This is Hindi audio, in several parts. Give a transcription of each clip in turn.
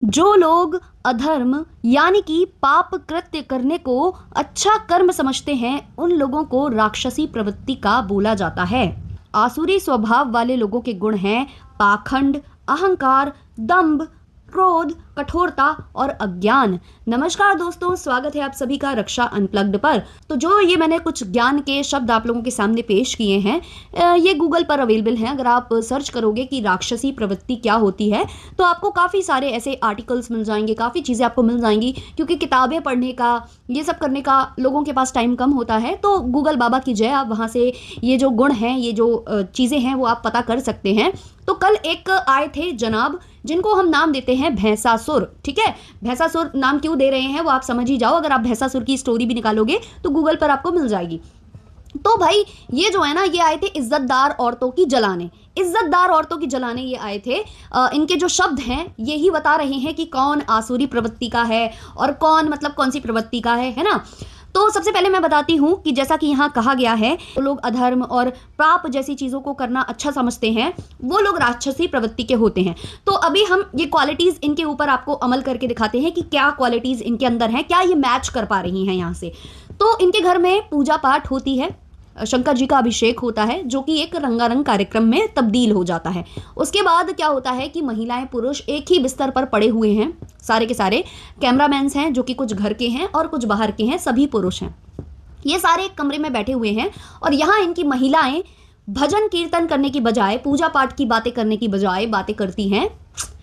जो लोग अधर्म यानी कि पाप कृत्य करने को अच्छा कर्म समझते हैं उन लोगों को राक्षसी प्रवृत्ति का बोला जाता है। आसुरी स्वभाव वाले लोगों के गुण हैं पाखंड, अहंकार, दंभ, क्रोध, कठोरता और अज्ञान। नमस्कार दोस्तों, स्वागत है आप सभी का रक्षा अनप्लग्ड पर। तो जो ये मैंने कुछ ज्ञान के शब्द आप लोगों के सामने पेश किए हैं, ये गूगल पर अवेलेबल हैं। अगर आप सर्च करोगे कि राक्षसी प्रवृत्ति क्या होती है तो आपको काफ़ी सारे ऐसे आर्टिकल्स मिल जाएंगे, काफ़ी चीज़ें आपको मिल जाएंगी। क्योंकि किताबें पढ़ने का, ये सब करने का लोगों के पास टाइम कम होता है, तो गूगल बाबा की जय, आप वहाँ से ये जो गुण हैं, ये जो चीज़ें हैं वो आप पता कर सकते हैं। तो कल एक आए थे जनाब, जिनको हम नाम देते हैं भैंसासुर। ठीक है, भैंसासुर नाम क्यों दे रहे हैं वो आप समझ ही जाओ। अगर आप भैंसासुर की स्टोरी भी निकालोगे तो गूगल पर आपको मिल जाएगी। तो भाई ये जो है ना, ये आए थे इज्जतदार औरतों की जलाने। इज्जतदार औरतों की जलाने ये आए थे। इनके जो शब्द हैं यही बता रहे हैं कि कौन आसुरी प्रवृत्ति का है और कौन मतलब कौन सी प्रवृत्ति का है ना। तो सबसे पहले मैं बताती हूँ कि जैसा कि यहाँ कहा गया है, तो लोग अधर्म और पाप जैसी चीज़ों को करना अच्छा समझते हैं, वो लोग राक्षसी प्रवृत्ति के होते हैं। तो अभी हम ये क्वालिटीज़ इनके ऊपर आपको अमल करके दिखाते हैं कि क्या क्वालिटीज़ इनके अंदर हैं, क्या ये मैच कर पा रही हैं यहाँ से। तो इनके घर में पूजा पाठ होती है, शंकर जी का अभिषेक होता है, जो कि एक रंगारंग कार्यक्रम में तब्दील हो जाता है। उसके बाद क्या होता है कि महिलाएं पुरुष एक ही बिस्तर पर पड़े हुए हैं, सारे के सारे कैमरामैन्स हैं जो कि कुछ घर के हैं और कुछ बाहर के हैं, सभी पुरुष हैं। ये सारे एक कमरे में बैठे हुए हैं और यहाँ इनकी महिलाएं भजन कीर्तन करने की बजाय, पूजा पाठ की बातें करने की बजाय बातें करती हैं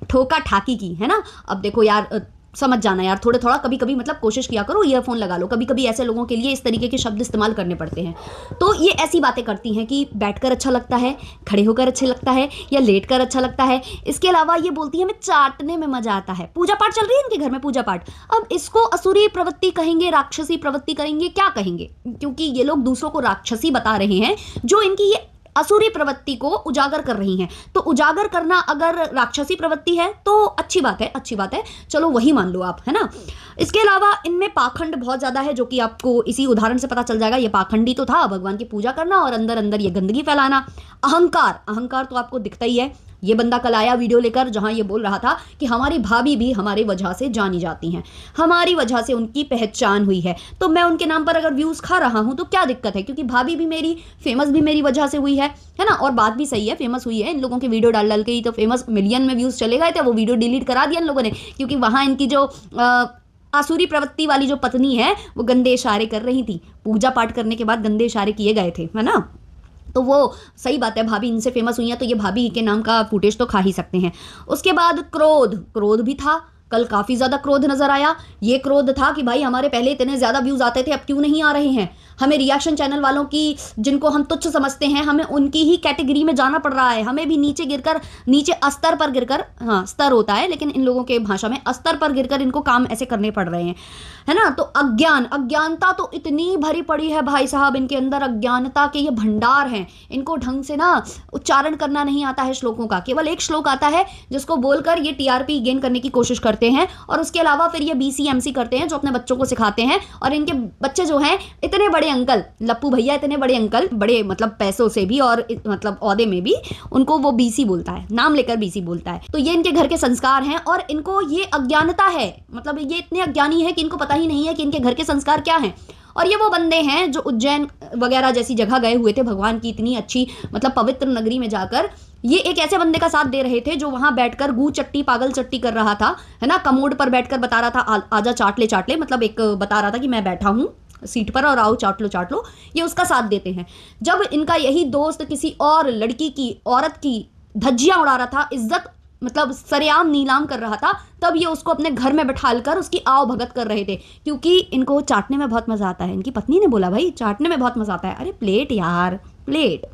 ठोका ठाकी की, है ना। अब देखो यार, समझ जाना यार, थोड़ा थोड़ा कभी कभी मतलब कोशिश किया करो, ईयरफोन लगा लो। कभी कभी ऐसे लोगों के लिए इस तरीके के शब्द इस्तेमाल करने पड़ते हैं। तो ये ऐसी बातें करती हैं कि बैठकर अच्छा लगता है, खड़े होकर अच्छा लगता है, या लेटकर अच्छा लगता है। इसके अलावा ये बोलती है हमें चाटने में मजा आता है। पूजा पाठ चल रही है इनके घर में, पूजा पाठ। अब इसको असुरी प्रवृत्ति कहेंगे, राक्षसी प्रवृत्ति करेंगे, क्या कहेंगे, क्योंकि ये लोग दूसरों को राक्षसी बता रहे हैं जो इनकी ये असुरी प्रवृत्ति को उजागर कर रही हैं। तो उजागर करना अगर राक्षसी प्रवृत्ति है तो अच्छी बात है, अच्छी बात है, चलो वही मान लो आप, है ना। इसके अलावा इनमें पाखंड बहुत ज्यादा है, जो कि आपको इसी उदाहरण से पता चल जाएगा। ये पाखंडी तो था, भगवान की पूजा करना और अंदर अंदर ये गंदगी फैलाना। अहंकार, अहंकार तो आपको दिखता ही है। ये बंदा कल आया वीडियो लेकर, जहां ये बोल रहा था कि हमारी भाभी भी हमारी वजह से जानी जाती हैं, हमारी वजह से उनकी पहचान हुई है। तो मैं उनके नाम पर अगर व्यूज खा रहा हूं तो क्या दिक्कत है, क्योंकि भाभी भी मेरी फेमस भी मेरी वजह से हुई है ना। और बात भी सही है, फेमस हुई है इन लोगों के वीडियो डाल डाल के ही तो फेमस, मिलियन में व्यूज चले गए थे। वो वीडियो डिलीट करा दिया इन लोगों ने, क्योंकि वहां इनकी जो आसुरी प्रवृत्ति वाली जो पत्नी है वो गंदे इशारे कर रही थी। पूजा पाठ करने के बाद गंदे इशारे किए गए थे, है ना। तो वो सही बात है, भाभी इनसे फेमस हुई है तो ये भाभी के नाम का फुटेज तो खा ही सकते हैं। उसके बाद क्रोध, क्रोध भी था कल, काफी ज्यादा क्रोध नजर आया। ये क्रोध था कि भाई हमारे पहले इतने ज्यादा व्यूज आते थे, अब क्यों नहीं आ रहे हैं। हमें रिएक्शन चैनल वालों की, जिनको हम तुच्छ समझते हैं, हमें उनकी ही कैटेगरी में जाना पड़ रहा है। हमें भी नीचे गिरकर, नीचे अस्तर पर गिरकर, हाँ स्तर होता है लेकिन इन लोगों के भाषा में अस्तर पर गिरकर इनको काम ऐसे करने पड़ रहे हैं, है ना। तो अज्ञान, अज्ञानता तो इतनी भरी पड़ी है भाई साहब इनके अंदर, अज्ञानता के ये भंडार हैं। इनको ढंग से ना उच्चारण करना नहीं आता है श्लोकों का। केवल एक श्लोक आता है जिसको बोलकर ये टीआरपी गेन करने की कोशिश करते हैं, और उसके अलावा फिर ये बीसीएमसी करते हैं जो अपने बच्चों को सिखाते हैं। और इनके बच्चे जो हैं, इतने बड़े अंकल, लप्पू भैया इतने बड़े अंकल, बड़े मतलब पैसों से भी और मतलब औहदे में भी, उनको वो बीसी बोलता है, नाम लेकर बीसी बोलता है। तो ये इनके घर के संस्कार हैं और इनको ये अज्ञानता है, मतलब ये इतने अज्ञानी है कि इनको पता ही नहीं है कि इनके घर के संस्कार क्या हैं। और ये वो बंदे हैं जो उज्जैन वगैरह जैसी जगह गए हुए थे, भगवान की इतनी अच्छी मतलब पवित्र नगरी में जाकर ये एक ऐसे बंदे का साथ दे रहे थे जो वहां बैठकर गू चट्टी पागल चट्टी कर रहा था, है ना। कमोड पर बैठकर बता रहा था आजा चाट ले चाट ले, मतलब एक बता रहा था कि मैं बैठा हूं सीट पर और आओ चाट लो। ये उसका साथ देते हैं। जब इनका यही दोस्त किसी और लड़की की, औरत की धज्जियां उड़ा रहा था, इज्जत मतलब सरेआम नीलाम कर रहा था, तब ये उसको अपने घर में बैठालकर उसकी आओ भगत कर रहे थे, क्योंकि इनको चाटने में बहुत मजा आता है। इनकी पत्नी ने बोला भाई चाटने में बहुत मजा आता है। अरे प्लेट यार, प्लेट,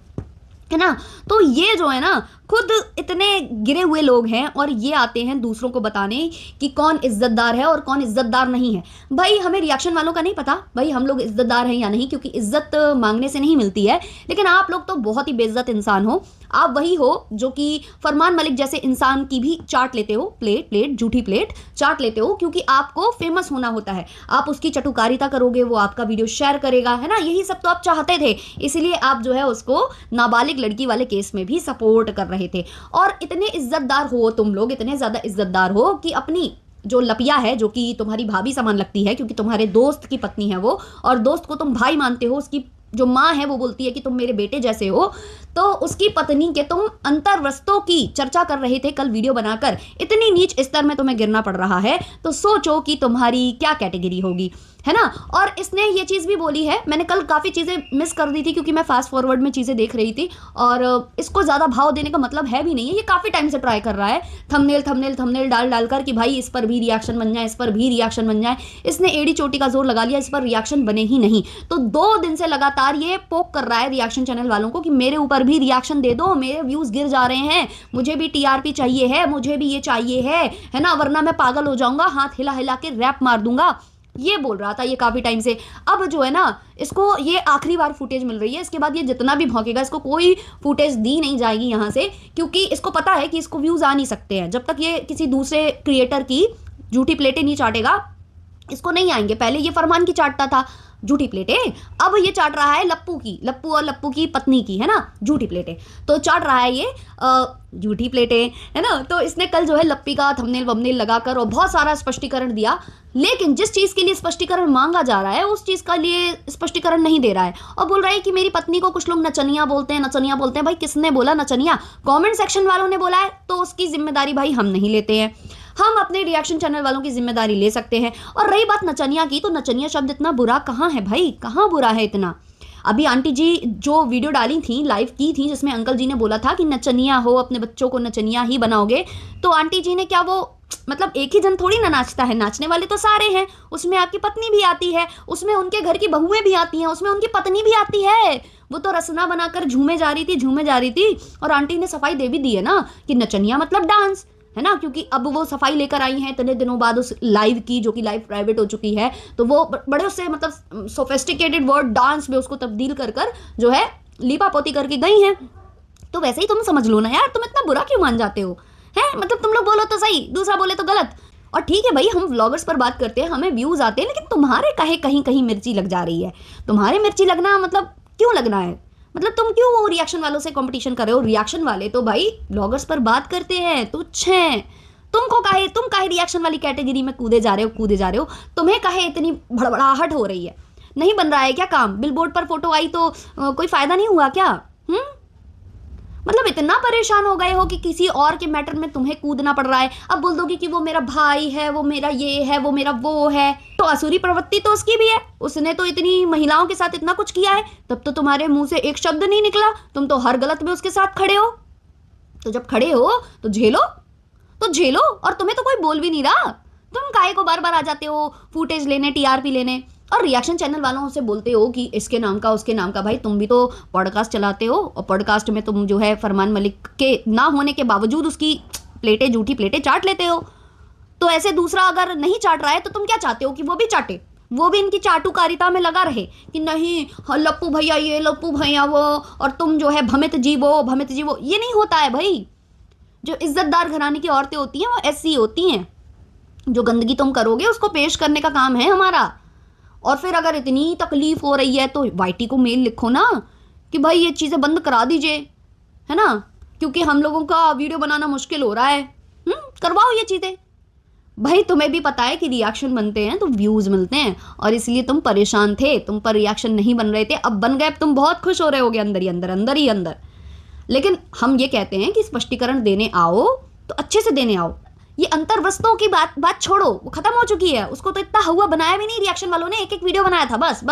है ना। तो ये जो है ना, खुद इतने गिरे हुए लोग हैं और ये आते हैं दूसरों को बताने कि कौन इज्जतदार है और कौन इज्जतदार नहीं है। भाई हमें रिएक्शन वालों का नहीं पता भाई हम लोग इज्जतदार हैं या नहीं, क्योंकि इज्जत मांगने से नहीं मिलती है। लेकिन आप लोग तो बहुत ही बेइज्जत इंसान हो। आप वही हो जो कि फरमान मलिक जैसे इंसान की भी चाट लेते हो, प्लेट झूठी प्लेट चाट लेते हो, क्योंकि आपको फेमस होना होता है। आप उसकी चटुकारिता करोगे, वो आपका वीडियो शेयर करेगा, है ना। यही सब तो आप चाहते थे, इसलिए आप जो है उसको नाबालिग लड़की वाले केस में भी सपोर्ट कर रहे रहे थे। और इतने इज्जतदार हो तुम लोग, इतने ज़्यादा इज्जतदार हो कि अपनी जो लपिया है, जो कि तुम्हारी भाभी समान लगती है क्योंकि तुम्हारे दोस्त की पत्नी है वो, और दोस्त को तुम भाई मानते हो, उसकी जो माँ है वो बोलती है कि तुम मेरे बेटे जैसे हो, तो उसकी पत्नी के तुम अंतर्वस्तों की चर्चा कर रहे थे कल वीडियो बनाकर। इतनी नीच स्तर में तुम्हें गिरना पड़ रहा है तो सोचो कि तुम्हारी क्या कैटेगरी होगी, है ना। और इसने ये चीज़ भी बोली है, मैंने कल काफ़ी चीज़ें मिस कर दी थी क्योंकि मैं फास्ट फॉरवर्ड में चीज़ें देख रही थी, और इसको ज़्यादा भाव देने का मतलब है भी नहीं है। ये काफ़ी टाइम से ट्राई कर रहा है थंबनेल थंबनेल थंबनेल डाल डालकर कि भाई इस पर भी रिएक्शन बन जाए, इस पर भी रिएक्शन बन जाए। इसने एड़ी चोटी का जोर लगा लिया, इस पर रिएक्शन बने ही नहीं। तो 2 दिन से लगातार ये पोक कर रहा है रिएक्शन चैनल वालों को कि मेरे ऊपर भी रिएक्शन दे दो, मेरे व्यूज़ गिर जा रहे हैं, मुझे भी टीआरपी चाहिए है, मुझे भी ये चाहिए है ना, वरना मैं पागल हो जाऊंगा, हाथ हिला हिला के रैप मार दूंगा। ये बोल रहा था ये काफ़ी टाइम से। अब जो है ना, इसको ये आखिरी बार फुटेज मिल रही है, इसके बाद ये जितना भी भौंकेगा इसको कोई फुटेज दी नहीं जाएगी यहाँ से, क्योंकि इसको पता है कि इसको व्यूज़ आ नहीं सकते हैं। जब तक ये किसी दूसरे क्रिएटर की झूठी प्लेटें नहीं चाटेगा इसको नहीं आएंगे। पहले ये फरमान की चाटता था झूठी प्लेटें, अब ये चाट रहा है लप्पू की, लप्पू और लप्पू की पत्नी की, है ना, झूठी प्लेटें। तो चाट रहा है ये झूठी प्लेटें, है ना। तो इसने कल जो है लप्पी का थंबनेल वंबनेल लगाकर और बहुत सारा स्पष्टीकरण दिया, लेकिन जिस चीज़ के लिए स्पष्टीकरण मांगा जा रहा है उस चीज़ का लिए स्पष्टीकरण नहीं दे रहा है, और बोल रहा है कि मेरी पत्नी को कुछ लोग नचनिया बोलते हैं, नचनिया बोलते हैं। भाई किसने बोला नचनिया? कमेंट सेक्शन वालों ने बोला है, तो उसकी जिम्मेदारी भाई हम नहीं लेते हैं। हम अपने रिएक्शन चैनल वालों की जिम्मेदारी ले सकते हैं। और रही बात नचनिया की, तो नचनिया शब्द इतना बुरा कहाँ है भाई, कहाँ बुरा है इतना? अभी आंटी जी जो वीडियो डाली थी, लाइव की थी, जिसमें अंकल जी ने बोला था कि नचनिया हो, अपने बच्चों को नचनिया ही बनाओगे, तो आंटी जी ने क्या वो मतलब एक ही जन थोड़ी ना नाचता है, नाचने वाले तो सारे हैं। उसमें आपकी पत्नी भी आती है, उसमें उनके घर की बहुएं भी आती हैं, उसमें उनकी पत्नी भी आती है। वो तो रसना बनाकर झूमे जा रही थी, और आंटी ने सफाई दे भी दी है ना कि नचनिया मतलब डांस, है ना। क्योंकि अब वो सफाई लेकर आई हैं इतने दिनों बाद उस लाइव की, जो कि लाइव प्राइवेट हो चुकी है, तो वो बड़े उससे मतलब सोफिस्टिकेटेड वर्ड डांस में उसको तब्दील कर जो है लीपा पोती करके गई हैं। तो वैसे ही तुम समझ लो ना यार, तुम इतना बुरा क्यों मान जाते हो, है? मतलब तुम लोग बोलो तो सही, दूसरा बोले तो गलत। और ठीक है भाई, हम व्लॉगर्स पर बात करते हैं, हमें व्यूज आते हैं, लेकिन तुम्हारे काहे कहीं कहीं मिर्ची लग जा रही है। तुम्हारे मिर्ची लगना मतलब क्यों लगना है? मतलब तुम क्यों वो रिएक्शन वालों से कंपटीशन कर रहे हो? रिएक्शन वाले तो भाई ब्लॉगर्स पर बात करते हैं, तुच्छ हैं। तुम काहे रिएक्शन वाली कैटेगरी में कूदे जा रहे हो? तुम्हें काहे इतनी भड़बड़ाहट हो रही है? नहीं बन रहा है क्या काम? बिलबोर्ड पर फोटो आई तो कोई फायदा नहीं हुआ क्या? मतलब इतना परेशान हो गए हो कि किसी और के मैटर में तुम्हें कूदना पड़ रहा है। अब बोल दोगे कि वो मेरा भाई है, वो मेरा ये है, वो मेरा वो है, तो आसुरी प्रवृत्ति तो उसकी भी है। उसने तो इतनी महिलाओं के साथ इतना कुछ किया है, तब तो तुम्हारे मुंह से एक शब्द नहीं निकला। तुम तो हर गलत में उसके साथ खड़े हो। तो जब खड़े हो तो झेलो, और तुम्हें तो कोई बोल भी नहीं रहा। तुम काहे को बार बार आ जाते हो फुटेज लेने, टीआरपी लेने, और रिएक्शन चैनल वालों से बोलते हो कि इसके नाम का उसके नाम का। भाई तुम भी तो पॉडकास्ट चलाते हो, और पॉडकास्ट में तुम जो है फरमान मलिक के ना होने के बावजूद उसकी प्लेटें, झूठी प्लेटें चाट लेते हो। तो ऐसे दूसरा अगर नहीं चाट रहा है तो तुम क्या चाहते हो कि वो भी चाटे, वो भी इनकी चाटुकारिता में लगा रहे कि नहीं लप्पू भैया ये, लप्पू भैया वो, और तुम जो है भमित जीवो। ये नहीं होता है भाई। जो इज्जतदार घराने की औरतें होती हैं वो ऐसी होती हैं। जो गंदगी तुम करोगे उसको पेश करने का काम है हमारा। और फिर अगर इतनी तकलीफ हो रही है तो वाईटी को मेल लिखो ना कि भाई ये चीज़ें बंद करा दीजिए, है ना, क्योंकि हम लोगों का वीडियो बनाना मुश्किल हो रहा है। करवाओ ये चीज़ें। भाई तुम्हें भी पता है कि रिएक्शन बनते हैं तो व्यूज़ मिलते हैं, और इसलिए तुम परेशान थे, तुम पर रिएक्शन नहीं बन रहे थे, अब बन गए। अब तुम बहुत खुश हो रहे होगे अंदर ही अंदर। लेकिन हम ये कहते हैं कि स्पष्टीकरण देने आओ तो अच्छे से देने आओ। ये अंतर्वस्तों की बात छोड़ो, वो खत्म हो चुकी है। उसको तो इतना हुआ बनाया भी नहीं रिएक्शन वालों ने, एक वीडियो बनाया था बस,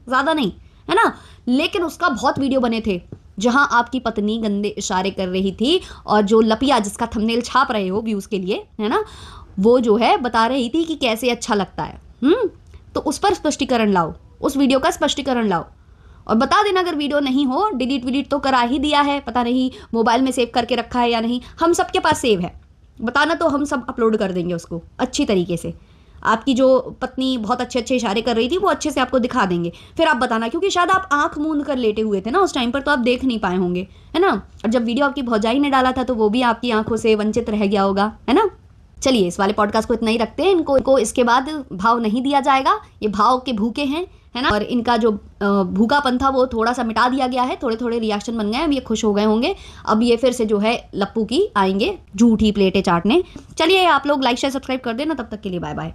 ज़्यादा नहीं, है ना। लेकिन उसका बहुत वीडियो बने थे जहां आपकी पत्नी गंदे इशारे कर रही थी, और जो लपिया जिसका थंबनेल छाप रहे हो व्यूज़ के लिए, है ना, वो जो है बता रही थी कि कैसे अच्छा लगता है। तो उस पर स्पष्टीकरण लाओ, उस वीडियो का स्पष्टीकरण लाओ, और बता देना अगर वीडियो नहीं हो। डिलीट तो करा ही दिया है, पता नहीं मोबाइल में सेव करके रखा है या नहीं, हम सबके पास सेव है। बताना तो हम सब अपलोड कर देंगे उसको अच्छी तरीके से। आपकी जो पत्नी बहुत अच्छे इशारे कर रही थी वो अच्छे से आपको दिखा देंगे, फिर आप बताना, क्योंकि शायद आप आंख मूंद कर लेटे हुए थे ना उस टाइम पर, तो आप देख नहीं पाए होंगे, है ना। और जब वीडियो आपकी भौजाई ने डाला था तो वो भी आपकी आंखों से वंचित रह गया होगा, है ना। चलिए इस वाले पॉडकास्ट को इतना ही रखते हैं। इनको इसके बाद भाव नहीं दिया जाएगा, ये भाव के भूखे हैं, है ना। और इनका जो भूखापन था वो थोड़ा सा मिटा दिया गया है, थोड़े थोड़े रिएक्शन बन गए हैं, अब ये खुश हो गए होंगे। अब ये फिर से जो है लप्पू की आएंगे झूठी प्लेटें चाटने। चलिए आप लोग लाइक शेयर सब्सक्राइब कर देना, तब तक के लिए बाय बाय।